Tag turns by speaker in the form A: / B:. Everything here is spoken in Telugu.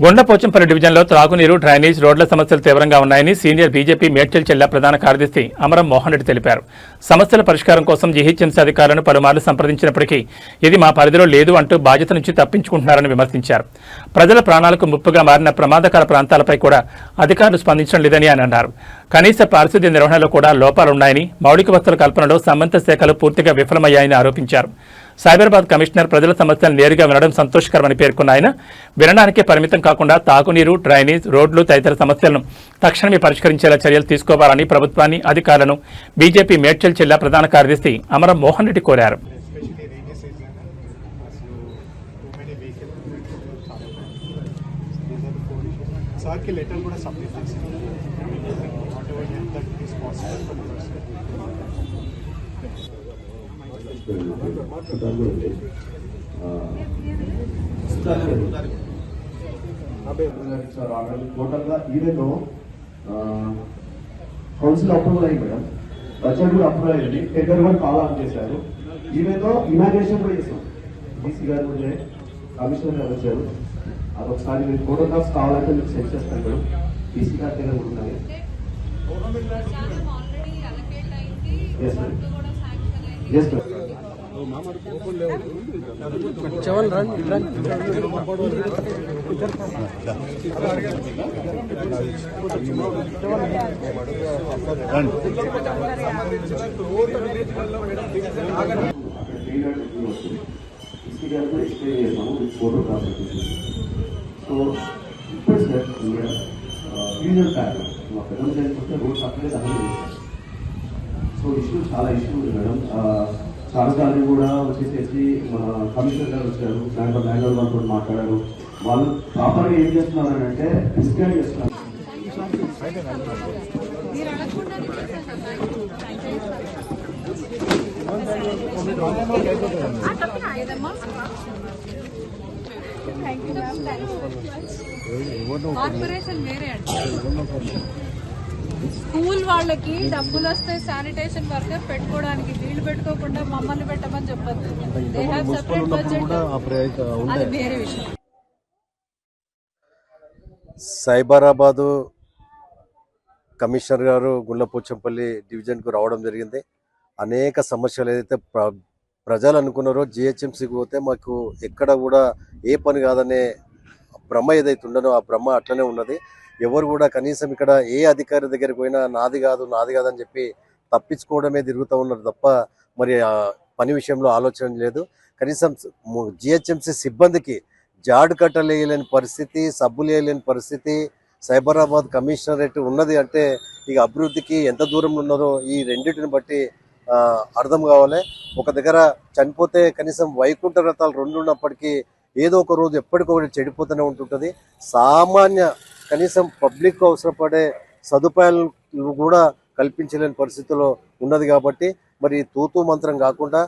A: గుండ్లపోచంపల్లి డివిజన్లో త్రాగునీరు, డ్రైనేజ్, రోడ్ల సమస్యలు తీవ్రంగా ఉన్నాయని సీనియర్ బీజేపీ మేడ్చల్ జిల్లా ప్రధాన కార్యదర్శి అమరం మోహన్ రెడ్డి తెలిపారు. సమస్యల పరిష్కారం కోసం జీహెచ్ఎంసీ అధికారులను పలుమార్లు సంప్రదించినప్పటికీ ఇది మా పరిధిలో లేదు అంటూ బాధ్యత నుంచి తప్పించుకుంటున్నారని విమర్శించారు. ప్రజల ప్రాణాలకు ముప్పుగా మారిన ప్రమాదకర ప్రాంతాలపై కూడా అధికారులు స్పందించడం లేదని ఆయన అన్నారు. కనీస పారిశుద్ధ్య నిర్వహణలో కూడా లోపాలున్నాయని, మౌలిక వసతుల కల్పనలో సంబంధిత శాఖలు పూర్తిగా విఫలమయ్యాయని ఆరోపించారు. సైబరాబాద్ కమిషనర్ ప్రజల సమస్యలు నేరుగా వినడం సంతోషకరమని పేర్కొన్న ఆయన వినడానికే పరిమితం కాకుండా తాగునీరు, డ్రైనేజ్, రోడ్లు తదితర సమస్యలను తక్షణమే పరిష్కరించేలా చర్యలు తీసుకోవాలని ప్రభుత్వాన్ని, అధికారులను బీజేపీ మేడ్చల్ జిల్లా ప్రధాన కార్యదర్శి అమరం మోహన్ రెడ్డి కోరారు.
B: టోటల్ గా ఈవెన్ కౌన్సిల్ అప్రూవల్ అయ్యి మేడం, బడ్జెట్ కూడా అప్రూవల్ అయ్యింది, టెండర్ కూడా కాల్ ఆన్ చేశారు. ఈవెన్ ఇమాజినేషన్ కూడా చేసాం. డీసీ గారు కూడా కమిషనర్ గారు వచ్చారు. అదొకసారి మీరు ఫోటోగ్రాఫ్స్ కావాలంటే మీకు సెండ్ చేస్తాను మేడం. డీసీ గారి దగ్గర కూడా ఉన్నాయి. Yes madam. ఫోటోగ్రాఫ్ సో ఇప్పుడు సార్ ఫ్యూజన్ ప్యాటర్న్ మా పెద్ద జరిగిపోతే రోడ్స్ అక్కడే దహనం చేశారు. సో ఇష్యూ చాలా ఇష్యూ ఉంది మేడం. చాలాసార్లు కూడా వచ్చేసేసి మన కమిషనర్ గారు వచ్చారు, బెంగళూరు వాళ్ళతో మాట్లాడారు. వాళ్ళు ప్రాపర్గా ఏం చేస్తున్నారు అంటే డిస్క్రైబ్ చేస్తున్నారు.
C: స్కూల్ వాళ్ళకి డబ్బులు వస్తే శానిటేషన్ వర్కర్ పెట్టుకోవడానికి, వీళ్ళు పెట్టుకోకుండా మమ్మల్ని పెట్టమని చెప్పొద్దు. దే హావ్ సెపరేట్ బడ్జెట్, అది వేరే విషయం.
D: సైబరాబాదు కమిషనర్ గారు గుండ్లపోచంపల్లి డివిజన్కు రావడం జరిగింది. అనేక సమస్యలు ఏదైతే ప్రజలు అనుకున్నారో జిహెచ్ఎంసీకి పోతే మాకు ఎక్కడ కూడా ఏ పని కాదనే భ్రమ ఏదైతే ఉండనో ఆ భ్రమ అట్లనే ఉన్నది. ఎవరు కూడా కనీసం ఇక్కడ ఏ అధికారి దగ్గరికి పోయినా నాది కాదు అని చెప్పి తప్పించుకోవడమే తిరుగుతూ ఉన్నారు తప్ప మరి ఆ పని విషయంలో ఆలోచన లేదు. కనీసం జిహెచ్ఎంసీ సిబ్బందికి జాడు కట్టలు వేయలేని పరిస్థితి, సబ్బులు వేయలేని పరిస్థితి సైబరాబాద్ కమిషనరేట్ ఉన్నది అంటే ఇక అభివృద్ధికి ఎంత దూరంలో ఉన్నారో ఈ రెండింటిని బట్టి అర్థం కావాలి. ఒక దగ్గర చనిపోతే కనీసం వైకుంఠ రథాలు రెండు ఉన్నప్పటికీ ఏదో ఒక రోజు ఎప్పటికొకటి చెడిపోతూనే ఉంటుంటుంది. సామాన్య కనీసం పబ్లిక్ అవసరపడే సదుపాయాలు కూడా కల్పించలేని పరిస్థితిలో ఉన్నది. కాబట్టి మరి తూతూ మంత్రం కాకుండా